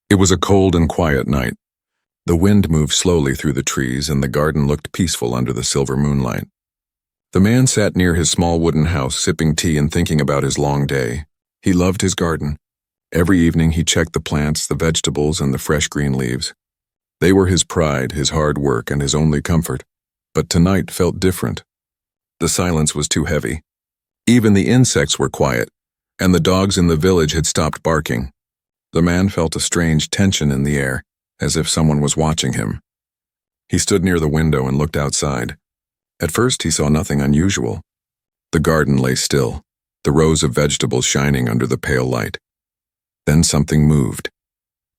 It was a cold and quiet night. The wind moved slowly through the trees and the garden looked peaceful under the silver moonlight. The man sat near his small wooden house sipping tea and thinking about his long day. He loved his garden. Every evening he checked the plants, the vegetables, and the fresh green leaves. They were his pride, his hard work, and his only comfort. But tonight felt different. The silence was too heavy. Even the insects were quiet, and the dogs in the village had stopped barking. The man felt a strange tension in the air, as if someone was watching him. He stood near the window and looked outside. At first he saw nothing unusual. The garden lay still, the rows of vegetables shining under the pale light. Then something moved.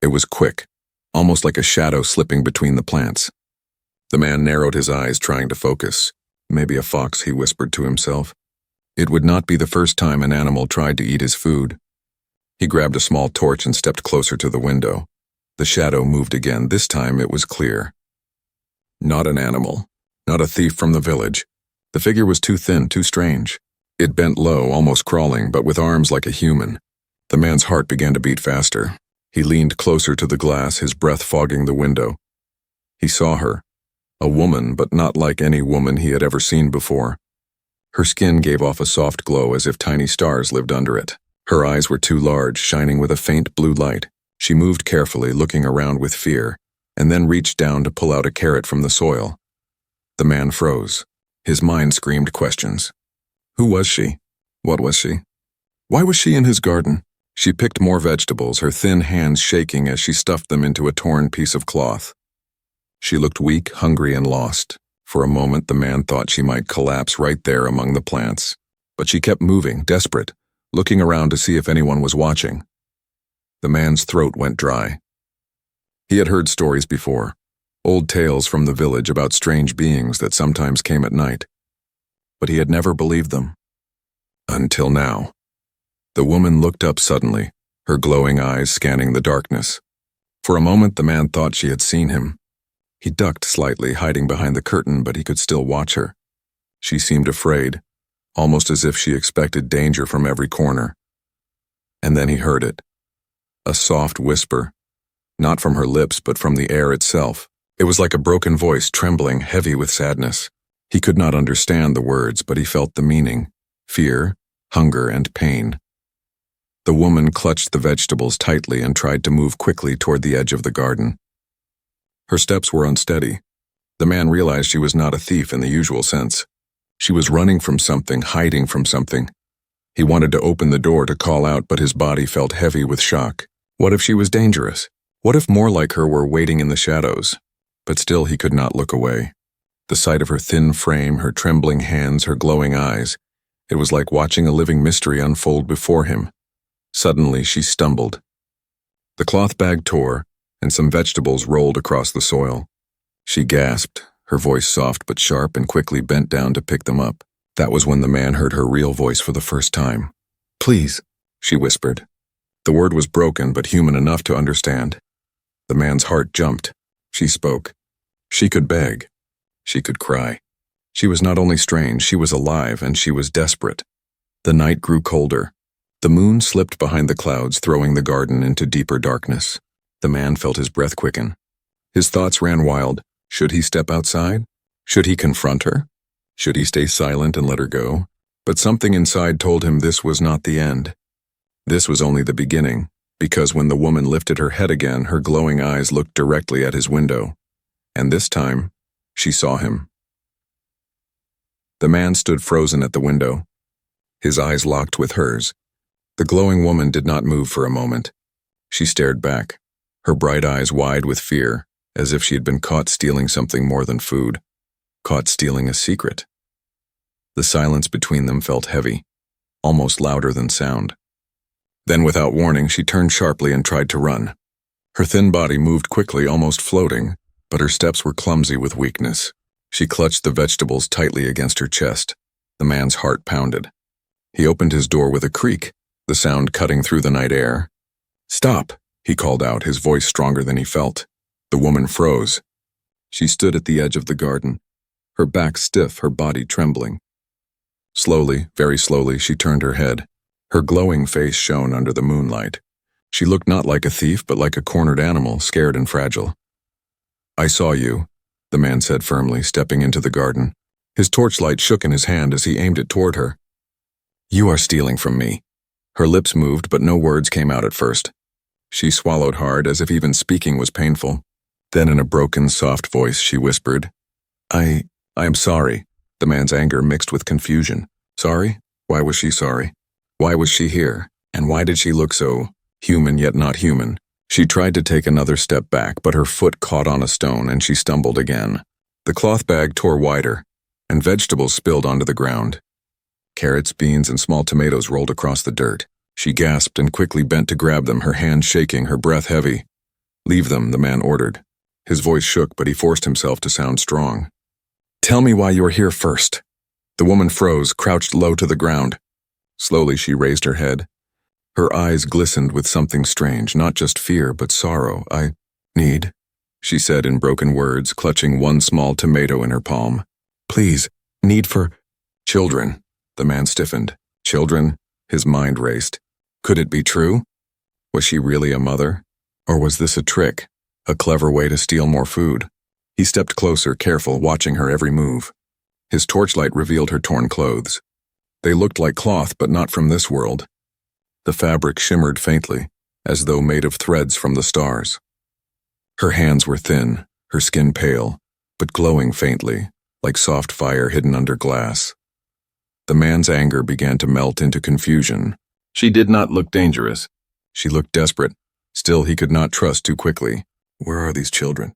It was quick, almost like a shadow slipping between the plants. The man narrowed his eyes, trying to focus. Maybe a fox, he whispered to himself. It would not be the first time an animal tried to eat his food. He grabbed a small torch and stepped closer to the window. The shadow moved again. This time it was clear. Not an animal, not a thief from the village. The figure was too thin, too strange. It bent low, almost crawling, but with arms like a human. The man's heart began to beat faster. He leaned closer to the glass, his breath fogging the window. He saw her. A woman, but not like any woman he had ever seen before. Her skin gave off a soft glow as if tiny stars lived under it. Her eyes were too large, shining with a faint blue light. She moved carefully, looking around with fear, and then reached down to pull out a carrot from the soil. The man froze. His mind screamed questions. Who was she? What was she? Why was she in his garden? She picked more vegetables, her thin hands shaking as she stuffed them into a torn piece of cloth. She looked weak, hungry, and lost. For a moment, the man thought she might collapse right there among the plants. But she kept moving, desperate, looking around to see if anyone was watching. The man's throat went dry. He had heard stories before, old tales from the village about strange beings that sometimes came at night. But he had never believed them. Until now. The woman looked up suddenly, her glowing eyes scanning the darkness. For a moment, the man thought she had seen him. He ducked slightly, hiding behind the curtain, but he could still watch her. She seemed afraid, almost as if she expected danger from every corner. And then he heard it. A soft whisper, not from her lips, but from the air itself. It was like a broken voice, trembling, heavy with sadness. He could not understand the words, but he felt the meaning: fear, hunger, and pain. The woman clutched the vegetables tightly and tried to move quickly toward the edge of the garden. Her steps were unsteady. The man realized she was not a thief in the usual sense. She was running from something, hiding from something. He wanted to open the door to call out, but his body felt heavy with shock. What if she was dangerous? What if more like her were waiting in the shadows? But still he could not look away. The sight of her thin frame, her trembling hands, her glowing eyes, it was like watching a living mystery unfold before him. Suddenly she stumbled. The cloth bag tore, and some vegetables rolled across the soil. She gasped, her voice soft but sharp, and quickly bent down to pick them up. That was when the man heard her real voice for the first time. "Please," she whispered. The word was broken but human enough to understand. The man's heart jumped. She spoke. She could beg. She could cry. She was not only strange, she was alive, and she was desperate. The night grew colder. The moon slipped behind the clouds, throwing the garden into deeper darkness. The man felt his breath quicken. His thoughts ran wild. Should he step outside? Should he confront her? Should he stay silent and let her go? But something inside told him this was not the end. This was only the beginning, because when the woman lifted her head again, her glowing eyes looked directly at his window. And this time, she saw him. The man stood frozen at the window. His eyes locked with hers. The glowing woman did not move for a moment. She stared back, her bright eyes wide with fear, as if she had been caught stealing something more than food, caught stealing a secret. The silence between them felt heavy, almost louder than sound. Then, without warning, she turned sharply and tried to run. Her thin body moved quickly, almost floating, but her steps were clumsy with weakness. She clutched the vegetables tightly against her chest. The man's heart pounded. He opened his door with a creak, the sound cutting through the night air. "Stop!" he called out, his voice stronger than he felt. The woman froze. She stood at the edge of the garden, her back stiff, her body trembling. Slowly, very slowly, she turned her head. Her glowing face shone under the moonlight. She looked not like a thief, but like a cornered animal, scared and fragile. "I saw you," the man said firmly, stepping into the garden. His torchlight shook in his hand as he aimed it toward her. "You are stealing from me." Her lips moved, but no words came out at first. She swallowed hard, as if even speaking was painful. Then in a broken, soft voice, she whispered, I am sorry." The man's anger mixed with confusion. Sorry? Why was she sorry? Why was she here? And why did she look so human yet not human? She tried to take another step back, but her foot caught on a stone and she stumbled again. The cloth bag tore wider, and vegetables spilled onto the ground. Carrots, beans, and small tomatoes rolled across the dirt. She gasped and quickly bent to grab them, her hand shaking, her breath heavy. "Leave them," the man ordered. His voice shook, but he forced himself to sound strong. "Tell me why you are here first." The woman froze, crouched low to the ground. Slowly she raised her head. Her eyes glistened with something strange, not just fear, but sorrow. "I need," she said in broken words, clutching one small tomato in her palm. "Please, need for children." The man stiffened. Children? His mind raced. Could it be true? Was she really a mother? Or was this a trick? A clever way to steal more food? He stepped closer, careful, watching her every move. His torchlight revealed her torn clothes. They looked like cloth, but not from this world. The fabric shimmered faintly, as though made of threads from the stars. Her hands were thin, her skin pale, but glowing faintly, like soft fire hidden under glass. The man's anger began to melt into confusion. She did not look dangerous. She looked desperate. Still, he could not trust too quickly. "Where are these children?"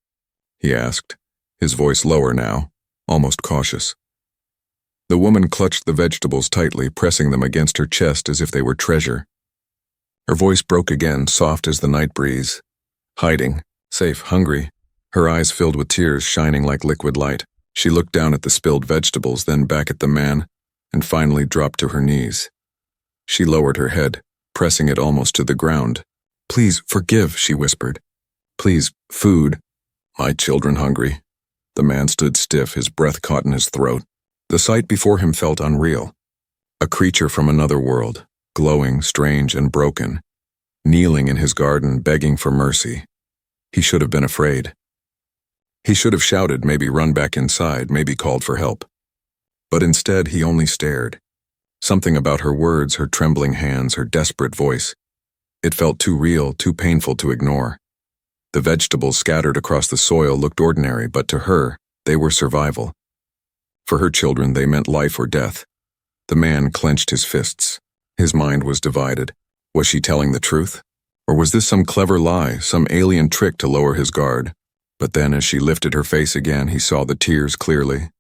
he asked, his voice lower now, almost cautious. The woman clutched the vegetables tightly, pressing them against her chest as if they were treasure. Her voice broke again, soft as the night breeze. "Hiding, safe, hungry." Her eyes filled with tears, shining like liquid light. She looked down at the spilled vegetables, then back at the man, and finally dropped to her knees. She lowered her head, pressing it almost to the ground. "Please, forgive," she whispered. "Please, food." "My children hungry?" The man stood stiff, his breath caught in his throat. The sight before him felt unreal. A creature from another world, glowing, strange, and broken, kneeling in his garden, begging for mercy. He should have been afraid. He should have shouted, maybe run back inside, maybe called for help. But instead, he only stared. Something about her words, her trembling hands, her desperate voice. It felt too real, too painful to ignore. The vegetables scattered across the soil looked ordinary, but to her, they were survival. For her children, they meant life or death. The man clenched his fists. His mind was divided. Was she telling the truth? Or was this some clever lie, some alien trick to lower his guard? But then, as she lifted her face again, he saw the tears clearly.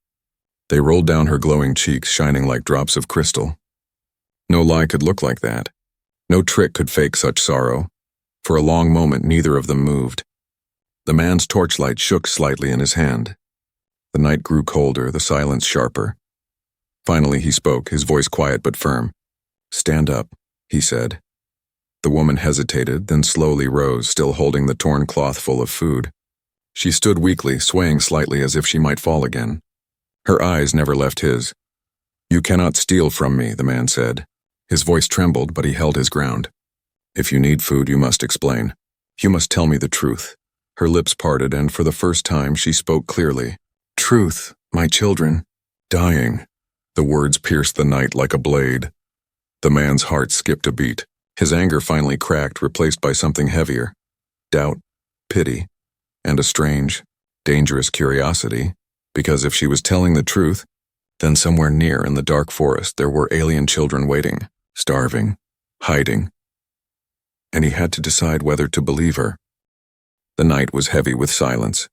They rolled down her glowing cheeks, shining like drops of crystal. No lie could look like that. No trick could fake such sorrow. For a long moment, neither of them moved. The man's torchlight shook slightly in his hand. The night grew colder, the silence sharper. Finally he spoke, his voice quiet but firm. "Stand up," he said. The woman hesitated, then slowly rose, still holding the torn cloth full of food. She stood weakly, swaying slightly as if she might fall again. Her eyes never left his. "You cannot steal from me," the man said. His voice trembled, but he held his ground. "If you need food, you must explain. You must tell me the truth." Her lips parted, and for the first time she spoke clearly. "Truth, my children, dying." The words pierced the night like a blade. The man's heart skipped a beat. His anger finally cracked, replaced by something heavier. Doubt, pity, and a strange, dangerous curiosity. Because if she was telling the truth, then somewhere near in the dark forest there were alien children waiting, starving, hiding. And he had to decide whether to believe her. The night was heavy with silence.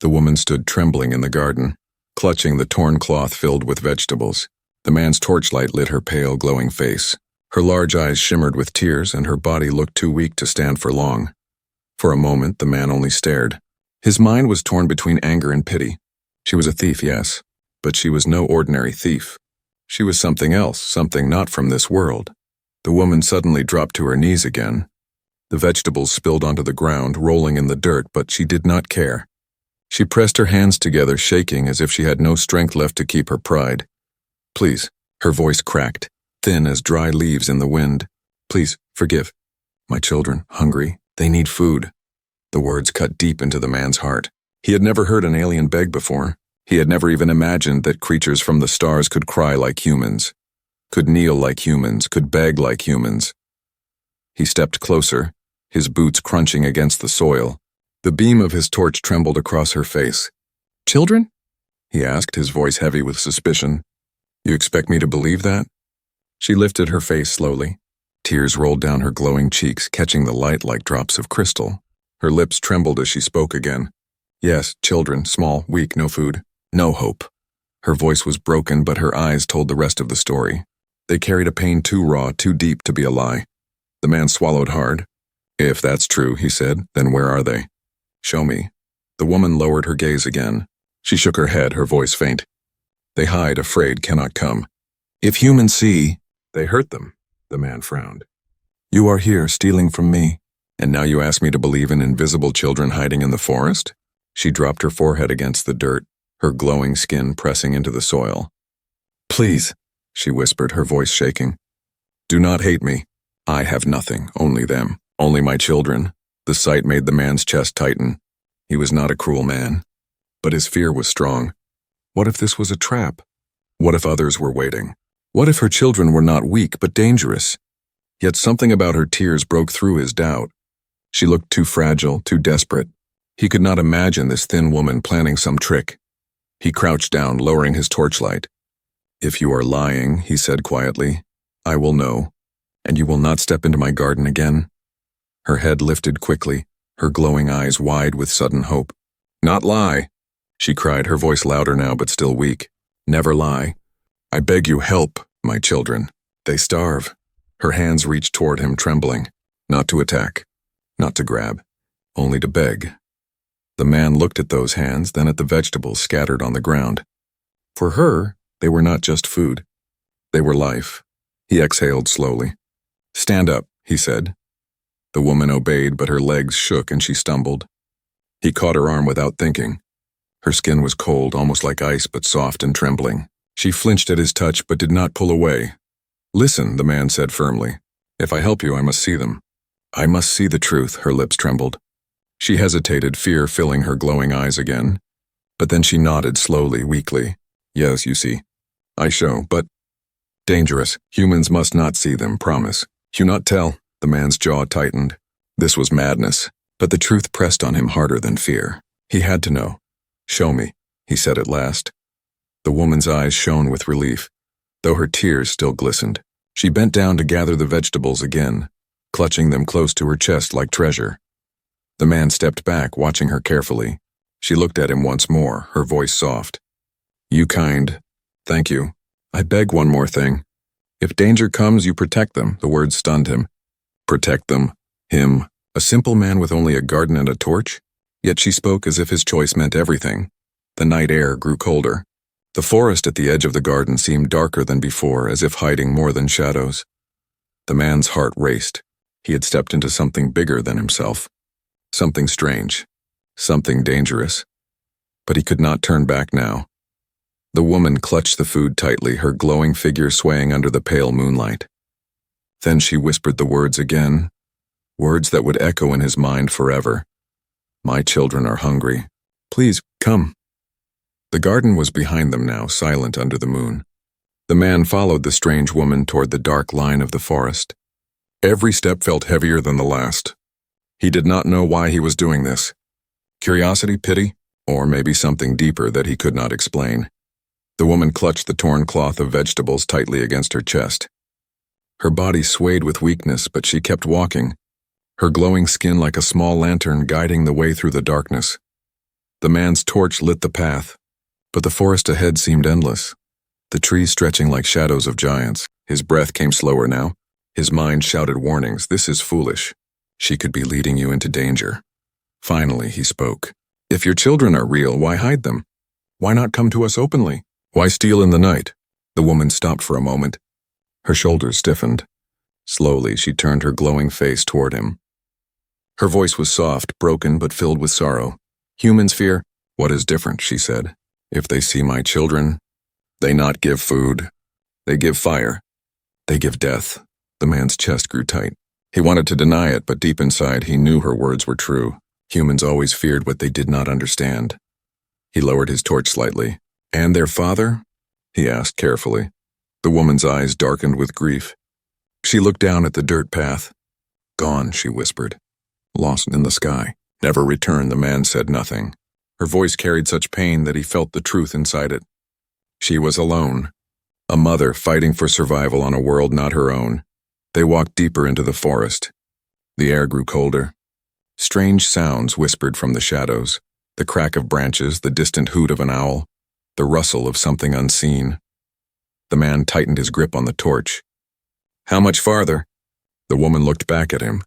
The woman stood trembling in the garden, clutching the torn cloth filled with vegetables. The man's torchlight lit her pale, glowing face. Her large eyes shimmered with tears, and her body looked too weak to stand for long. For a moment, the man only stared. His mind was torn between anger and pity. She was a thief, yes, but she was no ordinary thief. She was something else, something not from this world. The woman suddenly dropped to her knees again. The vegetables spilled onto the ground, rolling in the dirt, but she did not care. She pressed her hands together, shaking as if she had no strength left to keep her pride. "Please," her voice cracked, thin as dry leaves in the wind. "Please, forgive. My children, hungry. They need food. The words cut deep into the man's heart. He had never heard an alien beg before. He had never even imagined that creatures from the stars could cry like humans, could kneel like humans, could beg like humans. He stepped closer, his boots crunching against the soil. The beam of his torch trembled across her face. "Children?" he asked, his voice heavy with suspicion. "You expect me to believe that?" She lifted her face slowly. Tears rolled down her glowing cheeks, catching the light like drops of crystal. Her lips trembled as she spoke again. "Yes, children, small, weak, no food, no hope." Her voice was broken, but her eyes told the rest of the story. They carried a pain too raw, too deep to be a lie. The man swallowed hard. "If that's true," he said, "then where are they?" "Show me." The woman lowered her gaze again. She shook her head, her voice faint. "They hide, afraid, cannot come. If humans see, they hurt them." The man frowned. "You are here, stealing from me, and now you ask me to believe in invisible children hiding in the forest?" She dropped her forehead against the dirt, her glowing skin pressing into the soil. "Please," she whispered, her voice shaking. "Do not hate me. I have nothing, only them, only my children." The sight made the man's chest tighten. He was not a cruel man, but his fear was strong. What if this was a trap? What if others were waiting? What if her children were not weak but dangerous? Yet something about her tears broke through his doubt. She looked too fragile, too desperate. He could not imagine this thin woman planning some trick. He crouched down, lowering his torchlight. "If you are lying," he said quietly, "I will know, and you will not step into my garden again." Her head lifted quickly, her glowing eyes wide with sudden hope. "Not lie," she cried, her voice louder now but still weak. "Never lie. I beg you, help my children. They starve." Her hands reached toward him, trembling. Not to attack, not to grab, only to beg. The man looked at those hands, then at the vegetables scattered on the ground. For her, they were not just food. They were life. He exhaled slowly. "Stand up," he said. The woman obeyed, but her legs shook and she stumbled. He caught her arm without thinking. Her skin was cold, almost like ice, but soft and trembling. She flinched at his touch, but did not pull away. "Listen," the man said firmly. "If I help you, I must see them. I must see the truth." Her lips trembled. She hesitated, fear filling her glowing eyes again. But then she nodded slowly, weakly. "Yes, you see. I show, but dangerous. Humans must not see them, promise. You not tell." The man's jaw tightened. This was madness, but the truth pressed on him harder than fear. He had to know. "Show me," he said at last. The woman's eyes shone with relief, though her tears still glistened. She bent down to gather the vegetables again, clutching them close to her chest like treasure. The man stepped back, watching her carefully. She looked at him once more, her voice soft. "You kind. Thank you. I beg one more thing. If danger comes, you protect them." The words stunned him. Protect them? Him? A simple man with only a garden and a torch? Yet she spoke as if his choice meant everything. The night air grew colder. The forest at the edge of the garden seemed darker than before, as if hiding more than shadows. The man's heart raced. He had stepped into something bigger than himself. Something strange. Something dangerous. But he could not turn back now. The woman clutched the food tightly, her glowing figure swaying under the pale moonlight. Then she whispered the words again, words that would echo in his mind forever. "My children are hungry. Please, come." The garden was behind them now, silent under the moon. The man followed the strange woman toward the dark line of the forest. Every step felt heavier than the last. He did not know why he was doing this. Curiosity, pity, or maybe something deeper that he could not explain. The woman clutched the torn cloth of vegetables tightly against her chest. Her body swayed with weakness, but she kept walking, her glowing skin like a small lantern guiding the way through the darkness. The man's torch lit the path, but the forest ahead seemed endless, the trees stretching like shadows of giants. His breath came slower now. His mind shouted warnings. "This is foolish. She could be leading you into danger." Finally, he spoke. "If your children are real, why hide them? Why not come to us openly? Why steal in the night?" The woman stopped for a moment. Her shoulders stiffened. Slowly, she turned her glowing face toward him. Her voice was soft, broken, but filled with sorrow. "Humans fear what is different," she said. "If they see my children, they not give food. They give fire. They give death." The man's chest grew tight. He wanted to deny it, but deep inside he knew her words were true. Humans always feared what they did not understand. He lowered his torch slightly. "And their father?" he asked carefully. The woman's eyes darkened with grief. She looked down at the dirt path. "Gone," she whispered. "Lost in the sky. Never returned." The man said nothing. Her voice carried such pain that he felt the truth inside it. She was alone. A mother fighting for survival on a world not her own. They walked deeper into the forest. The air grew colder. Strange sounds whispered from the shadows. The crack of branches, the distant hoot of an owl, the rustle of something unseen. The man tightened his grip on the torch. "How much farther?" The woman looked back at him.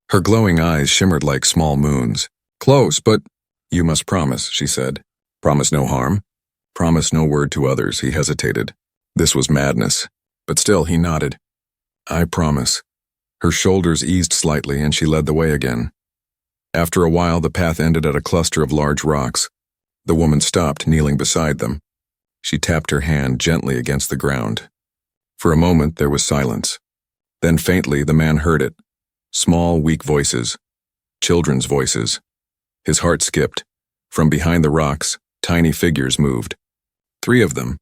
Her glowing eyes shimmered like small moons. "Close, but—" "You must promise," she said. "Promise no harm? Promise no word to others." He hesitated. This was madness, but still he nodded. "I promise." Her shoulders eased slightly and she led the way again. After a while, the path ended at a cluster of large rocks. The woman stopped, kneeling beside them. She tapped her hand gently against the ground. For a moment, there was silence. Then faintly, the man heard it. Small, weak voices. Children's voices. His heart skipped. From behind the rocks, tiny figures moved. 3 of them.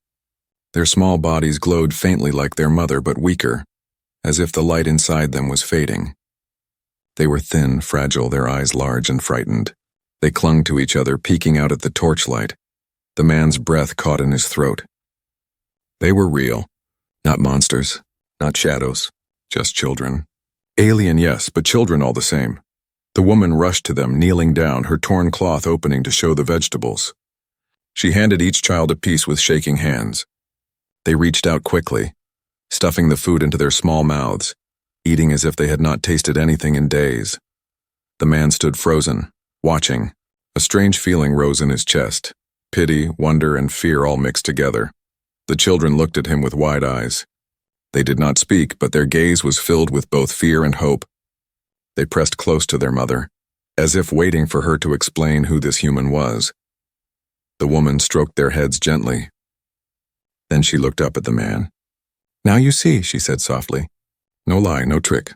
Their small bodies glowed faintly like their mother, but weaker, as if the light inside them was fading. They were thin, fragile, their eyes large and frightened. They clung to each other, peeking out at the torchlight. The man's breath caught in his throat. They were real. Not monsters, not shadows, just children. Alien, yes, but children all the same. The woman rushed to them, kneeling down, her torn cloth opening to show the vegetables. She handed each child a piece with shaking hands. They reached out quickly, stuffing the food into their small mouths, eating as if they had not tasted anything in days. The man stood frozen, watching. A strange feeling rose in his chest. Pity, wonder, and fear all mixed together. The children looked at him with wide eyes. They did not speak, but their gaze was filled with both fear and hope. They pressed close to their mother, as if waiting for her to explain who this human was. The woman stroked their heads gently. Then she looked up at the man. "Now you see," she said softly. "No lie, no trick.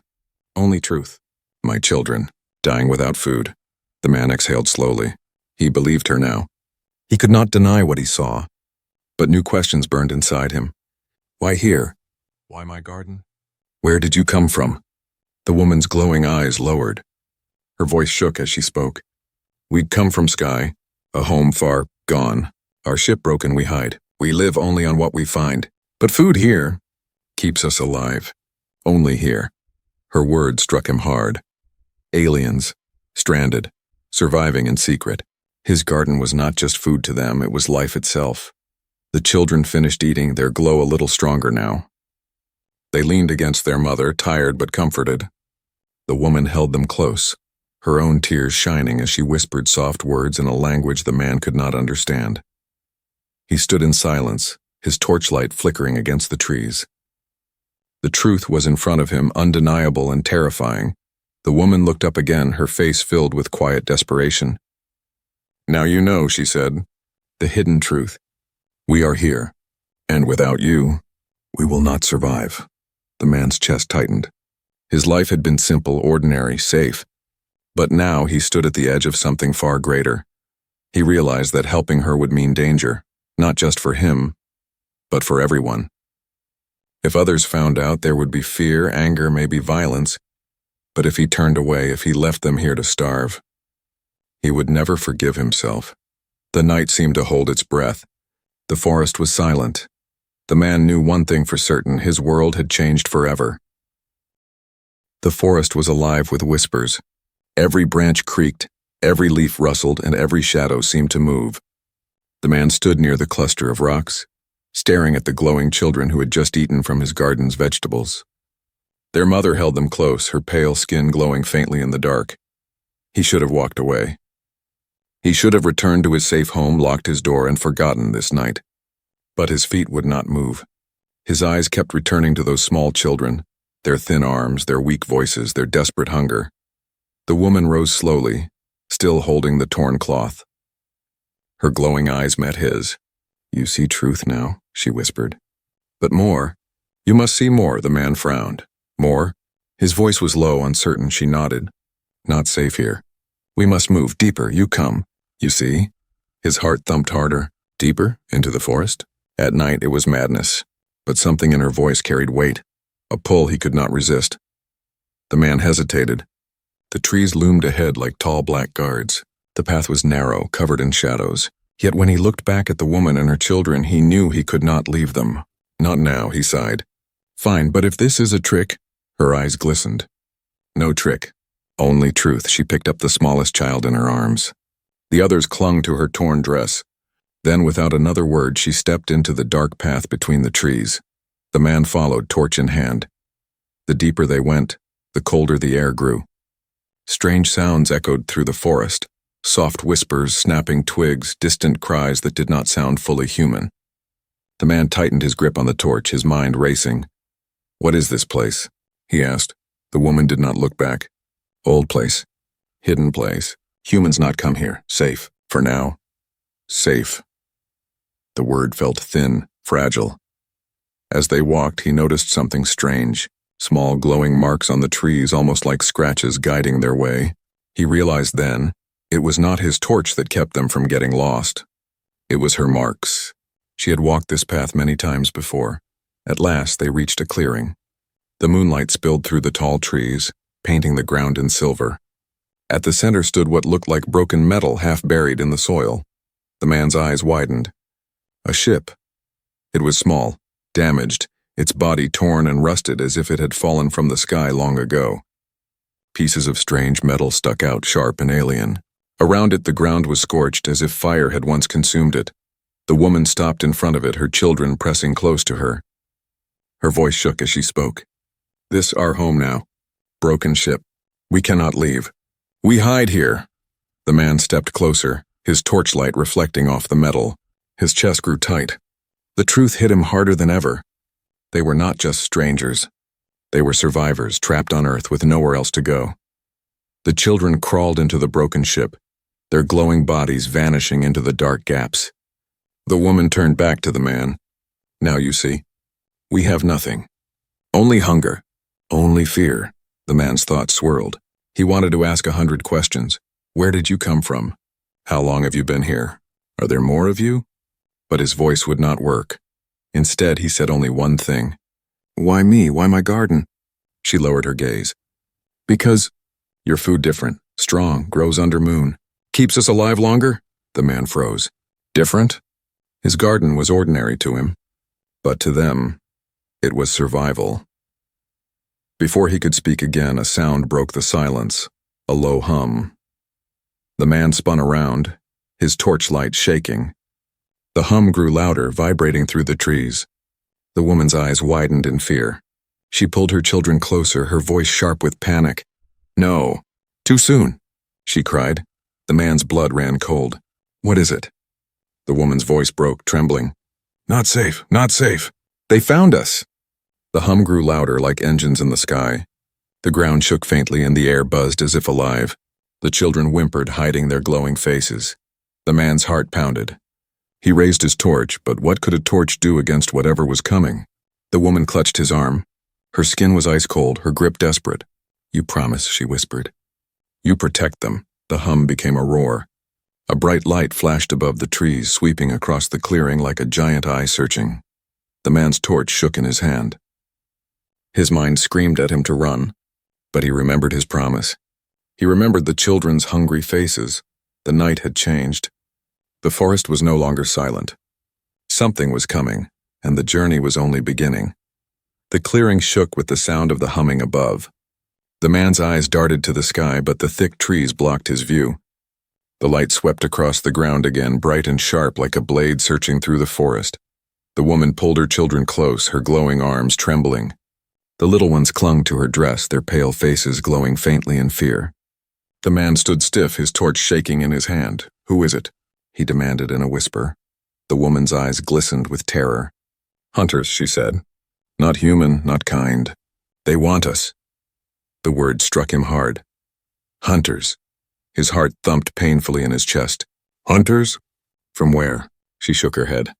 Only truth. My children, dying without food." The man exhaled slowly. He believed her now. He could not deny what he saw, but new questions burned inside him. Why here? Why my garden? Where did you come from? The woman's glowing eyes lowered. Her voice shook as she spoke. "We'd come from sky, a home far gone. Our ship broken, we hide. We live only on what we find. But food here keeps us alive. Only here." Her words struck him hard. Aliens, stranded, surviving in secret. His garden was not just food to them, it was life itself. The children finished eating, their glow a little stronger now. They leaned against their mother, tired but comforted. The woman held them close, her own tears shining as she whispered soft words in a language the man could not understand. He stood in silence, his torchlight flickering against the trees. The truth was in front of him, undeniable and terrifying. The woman looked up again, her face filled with quiet desperation. "Now you know," she said, "the hidden truth. We are here, and without you, we will not survive." The man's chest tightened. His life had been simple, ordinary, safe. But now he stood at the edge of something far greater. He realized that helping her would mean danger, not just for him, but for everyone. If others found out, there would be fear, anger, maybe violence. But if he turned away, if he left them here to starve, he would never forgive himself. The night seemed to hold its breath. The forest was silent. The man knew one thing for certain, his world had changed forever. The forest was alive with whispers. Every branch creaked, every leaf rustled, and every shadow seemed to move. The man stood near the cluster of rocks, staring at the glowing children who had just eaten from his garden's vegetables. Their mother held them close, her pale skin glowing faintly in the dark. He should have walked away. He should have returned to his safe home, locked his door, and forgotten this night. But his feet would not move. His eyes kept returning to those small children, their thin arms, their weak voices, their desperate hunger. The woman rose slowly, still holding the torn cloth. Her glowing eyes met his. "You see truth now," she whispered. "But more. You must see more," the man frowned. "More? His voice was low, uncertain. She nodded. Not safe here. We must move deeper. You come. You see? His heart thumped harder. Deeper? Into the forest? At night it was madness, but something in her voice carried weight, a pull he could not resist. The man hesitated. The trees loomed ahead like tall black guards. The path was narrow, covered in shadows. Yet when he looked back at the woman and her children, he knew he could not leave them. Not now, he sighed. Fine, but if this is a trick… Her eyes glistened. No trick. Only truth. She picked up the smallest child in her arms. The others clung to her torn dress. Then, without another word, she stepped into the dark path between the trees. The man followed, torch in hand. The deeper they went, the colder the air grew. Strange sounds echoed through the forest. Soft whispers, snapping twigs, distant cries that did not sound fully human. The man tightened his grip on the torch, his mind racing. What is this place? He asked. The woman did not look back. Old place. Hidden place. Humans not come here. Safe. For now. Safe. The word felt thin, fragile. As they walked, he noticed something strange. Small glowing marks on the trees, almost like scratches guiding their way. He realized then, it was not his torch that kept them from getting lost. It was her marks. She had walked this path many times before. At last, they reached a clearing. The moonlight spilled through the tall trees, painting the ground in silver. At the center stood what looked like broken metal half buried in the soil. The man's eyes widened. A ship. It was small, damaged, its body torn and rusted as if it had fallen from the sky long ago. Pieces of strange metal stuck out, sharp and alien. Around it, the ground was scorched as if fire had once consumed it. The woman stopped in front of it, her children pressing close to her. Her voice shook as she spoke. This our home now. Broken ship. We cannot leave. We hide here. The man stepped closer, his torchlight reflecting off the metal. His chest grew tight. The truth hit him harder than ever. They were not just strangers. They were survivors trapped on Earth with nowhere else to go. The children crawled into the broken ship, their glowing bodies vanishing into the dark gaps. The woman turned back to the man. Now you see. We have nothing. Only hunger. Only fear. The man's thoughts swirled. He wanted to ask 100 questions. Where did you come from? How long have you been here? Are there more of you? But his voice would not work. Instead, he said only one thing. Why me? Why my garden? She lowered her gaze. Because your food different, strong, grows under moon. Keeps us alive longer? The man froze. Different? His garden was ordinary to him. But to them, it was survival. Before he could speak again, a sound broke the silence, a low hum. The man spun around, his torchlight shaking. The hum grew louder, vibrating through the trees. The woman's eyes widened in fear. She pulled her children closer, her voice sharp with panic. No, too soon, she cried. The man's blood ran cold. What is it? The woman's voice broke, trembling. Not safe, not safe. They found us. The hum grew louder like engines in the sky. The ground shook faintly and the air buzzed as if alive. The children whimpered, hiding their glowing faces. The man's heart pounded. He raised his torch, but what could a torch do against whatever was coming? The woman clutched his arm. Her skin was ice cold, her grip desperate. You promise, she whispered. You protect them. The hum became a roar. A bright light flashed above the trees, sweeping across the clearing like a giant eye searching. The man's torch shook in his hand. His mind screamed at him to run, but he remembered his promise. He remembered the children's hungry faces. The night had changed. The forest was no longer silent. Something was coming, and the journey was only beginning. The clearing shook with the sound of the humming above. The man's eyes darted to the sky, but the thick trees blocked his view. The light swept across the ground again, bright and sharp like a blade searching through the forest. The woman pulled her children close, her glowing arms trembling. The little ones clung to her dress, their pale faces glowing faintly in fear. The man stood stiff, his torch shaking in his hand. Who is it? He demanded in a whisper. The woman's eyes glistened with terror. Hunters, she said. Not human, not kind. They want us. The word struck him hard. Hunters. His heart thumped painfully in his chest. Hunters? From where? She shook her head.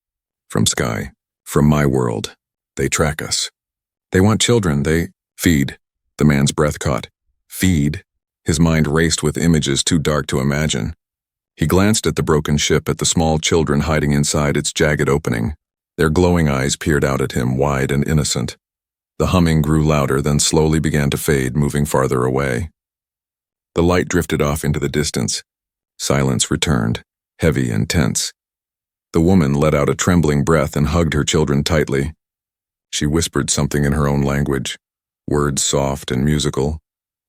From sky. From my world. They track us. They want children. They feed. The man's breath caught. Feed. His mind raced with images too dark to imagine. He glanced at the broken ship, at the small children hiding inside its jagged opening. Their glowing eyes peered out at him, wide and innocent. The humming grew louder, then slowly began to fade, moving farther away. The light drifted off into the distance. Silence returned, heavy and tense. The woman let out a trembling breath and hugged her children tightly. She whispered something in her own language, words soft and musical,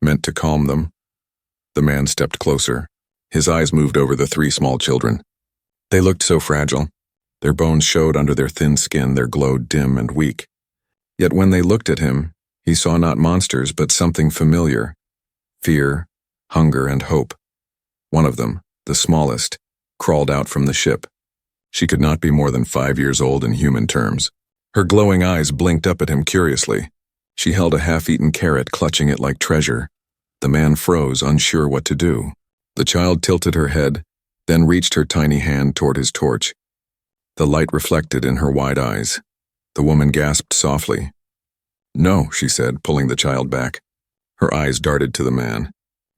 meant to calm them. The man stepped closer. His eyes moved over the 3 small children. They looked so fragile. Their bones showed under their thin skin, their glow dim and weak. Yet when they looked at him, he saw not monsters but something familiar. Fear, hunger, and hope. One of them, the smallest, crawled out from the ship. She could not be more than 5 years old in human terms. Her glowing eyes blinked up at him curiously. She held a half-eaten carrot, clutching it like treasure. The man froze, unsure what to do. The child tilted her head, then reached her tiny hand toward his torch. The light reflected in her wide eyes. The woman gasped softly. "No," she said, pulling the child back. Her eyes darted to the man.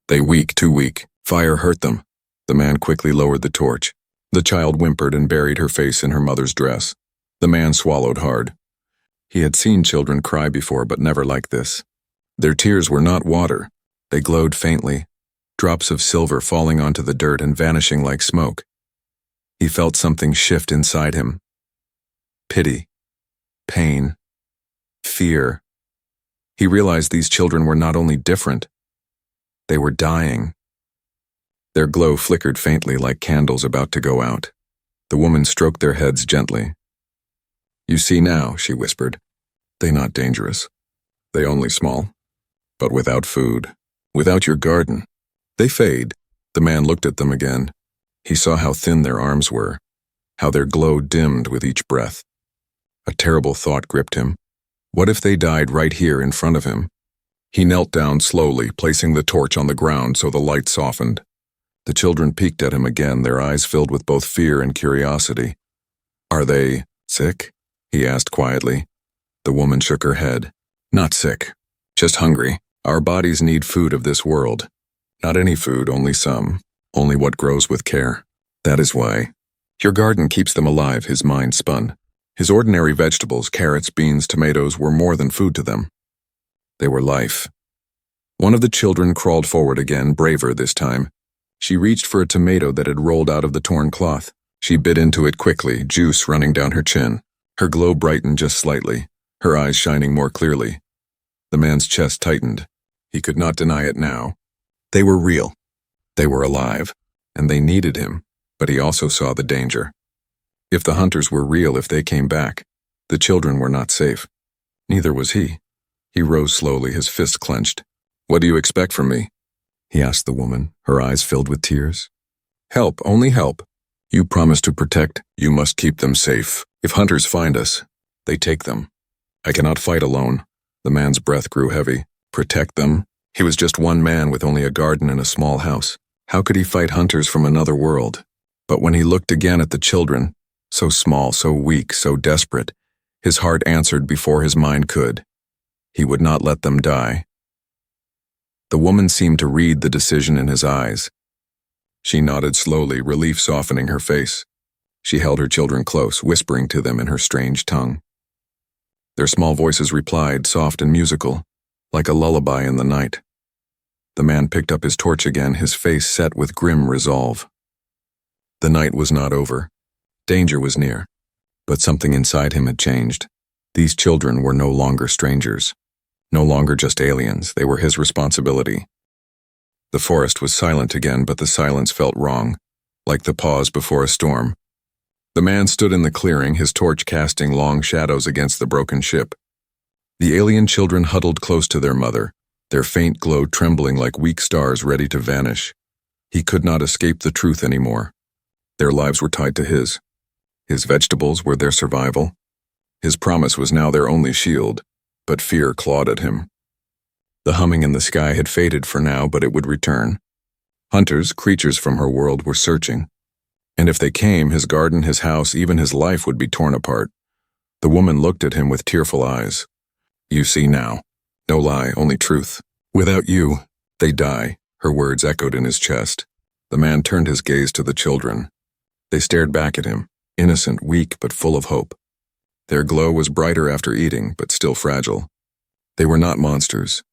"They weak, too weak. Fire hurt them." The man quickly lowered the torch. The child whimpered and buried her face in her mother's dress. The man swallowed hard. He had seen children cry before, but never like this. Their tears were not water. They glowed faintly, drops of silver falling onto the dirt and vanishing like smoke. He felt something shift inside him. Pity, pain, fear. He realized these children were not only different, they were dying. Their glow flickered faintly like candles about to go out. The woman stroked their heads gently. "You see now," she whispered. "They not dangerous. They only small. But without food, without your garden, they fade." The man looked at them again. He saw how thin their arms were, how their glow dimmed with each breath. A terrible thought gripped him. What if they died right here in front of him? He knelt down slowly, placing the torch on the ground so the light softened. The children peeked at him again, their eyes filled with both fear and curiosity. "Are they sick?" he asked quietly. The woman shook her head. "Not sick, just hungry. Our bodies need food of this world. Not any food, only some. Only what grows with care. That is why. Your garden keeps them alive," his mind spun. His ordinary vegetables, carrots, beans, tomatoes, were more than food to them. They were life. One of the children crawled forward again, braver this time. She reached for a tomato that had rolled out of the torn cloth. She bit into it quickly, juice running down her chin. Her glow brightened just slightly, her eyes shining more clearly. The man's chest tightened. He could not deny it now. They were real. They were alive, and they needed him, but he also saw the danger. If the hunters were real, if they came back, the children were not safe. Neither was he. He rose slowly, his fist clenched. "What do you expect from me?" he asked the woman, her eyes filled with tears. "Help, only help. You promised to protect. You must keep them safe. If hunters find us, they take them. I cannot fight alone." The man's breath grew heavy. Protect them? He was just one man with only a garden and a small house. How could he fight hunters from another world? But when he looked again at the children, so small, so weak, so desperate, his heart answered before his mind could. He would not let them die. The woman seemed to read the decision in his eyes. She nodded slowly, relief softening her face. She held her children close, whispering to them in her strange tongue. Their small voices replied, soft and musical, like a lullaby in the night. The man picked up his torch again, his face set with grim resolve. The night was not over. Danger was near. But something inside him had changed. These children were no longer strangers. No longer just aliens, they were his responsibility. The forest was silent again, but the silence felt wrong, like the pause before a storm. The man stood in the clearing, his torch casting long shadows against the broken ship. The alien children huddled close to their mother, their faint glow trembling like weak stars ready to vanish. He could not escape the truth anymore. Their lives were tied to his. His vegetables were their survival. His promise was now their only shield, but fear clawed at him. The humming in the sky had faded for now, but it would return. Hunters, creatures from her world, were searching. And if they came, his garden, his house, even his life would be torn apart. The woman looked at him with tearful eyes. You see now. No lie, only truth. Without you, they die, her words echoed in his chest. The man turned his gaze to the children. They stared back at him, innocent, weak, but full of hope. Their glow was brighter after eating, but still fragile. They were not monsters.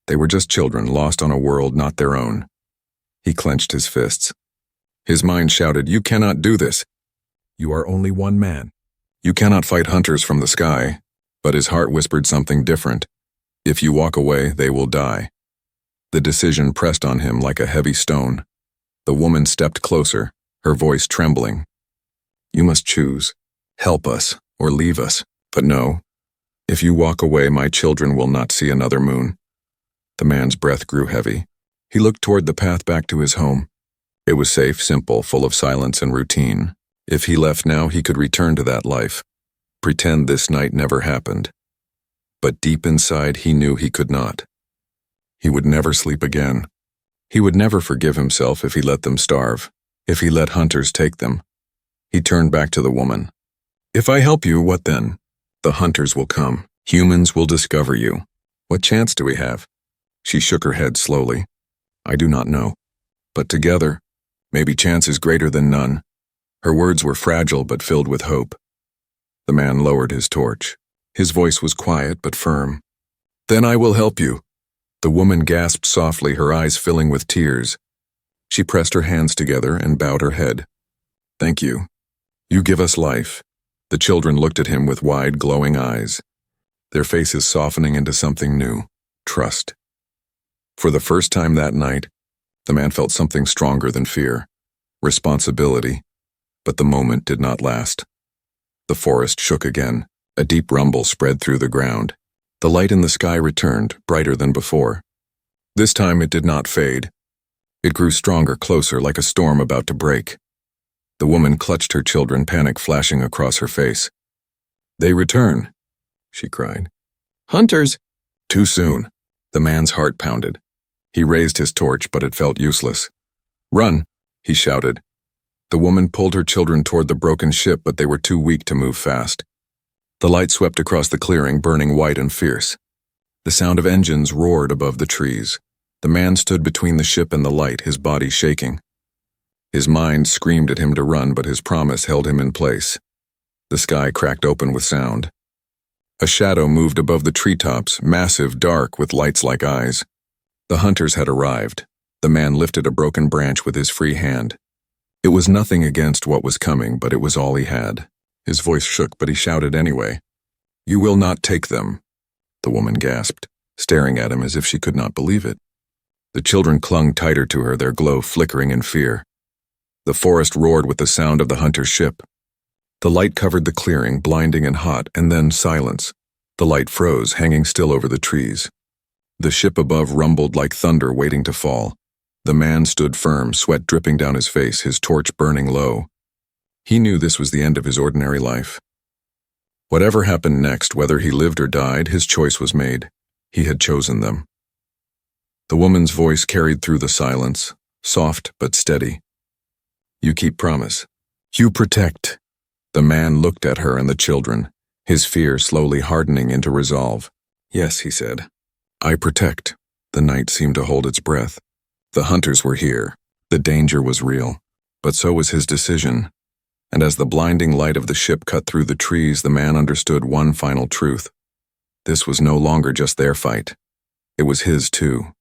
They were just children lost on a world not their own. He clenched his fists. His mind shouted, "You cannot do this. You are only one man. You cannot fight hunters from the sky." But his heart whispered something different. If you walk away, they will die. The decision pressed on him like a heavy stone. The woman stepped closer, her voice trembling. "You must choose. Help us, or leave us. But no. If you walk away, my children will not see another moon." The man's breath grew heavy. He looked toward the path back to his home. It was safe, simple, full of silence and routine. If he left now, he could return to that life. Pretend this night never happened. But deep inside, he knew he could not. He would never sleep again. He would never forgive himself if he let them starve, if he let hunters take them. He turned back to the woman. "If I help you, what then? The hunters will come. Humans will discover you. What chance do we have?" She shook her head slowly. "I do not know. But together, maybe chance is greater than none." Her words were fragile but filled with hope. The man lowered his torch. His voice was quiet but firm. "Then I will help you." The woman gasped softly, her eyes filling with tears. She pressed her hands together and bowed her head. "Thank you. You give us life." The children looked at him with wide, glowing eyes, their faces softening into something new, trust. For the first time that night, the man felt something stronger than fear, responsibility, but the moment did not last. The forest shook again. A deep rumble spread through the ground. The light in the sky returned, brighter than before. This time it did not fade. It grew stronger, closer, like a storm about to break. The woman clutched her children, panic flashing across her face. "They return," she cried. "Hunters!" Too soon. The man's heart pounded. He raised his torch, but it felt useless. "Run!" he shouted. The woman pulled her children toward the broken ship, but they were too weak to move fast. The light swept across the clearing, burning white and fierce. The sound of engines roared above the trees. The man stood between the ship and the light, his body shaking. His mind screamed at him to run, but his promise held him in place. The sky cracked open with sound. A shadow moved above the treetops, massive, dark, with lights like eyes. The hunters had arrived. The man lifted a broken branch with his free hand. It was nothing against what was coming, but it was all he had. His voice shook, but he shouted anyway. "You will not take them." The woman gasped, staring at him as if she could not believe it. The children clung tighter to her, their glow flickering in fear. The forest roared with the sound of the hunter's ship. The light covered the clearing, blinding and hot, and then silence. The light froze, hanging still over the trees. The ship above rumbled like thunder waiting to fall. The man stood firm, sweat dripping down his face, his torch burning low. He knew this was the end of his ordinary life. Whatever happened next, whether he lived or died, his choice was made. He had chosen them. The woman's voice carried through the silence, soft but steady. "You keep promise. You protect." The man looked at her and the children, his fear slowly hardening into resolve. "Yes," he said. "I protect." The night seemed to hold its breath. The hunters were here. The danger was real. But so was his decision. And as the blinding light of the ship cut through the trees, the man understood one final truth. This was no longer just their fight. It was his too.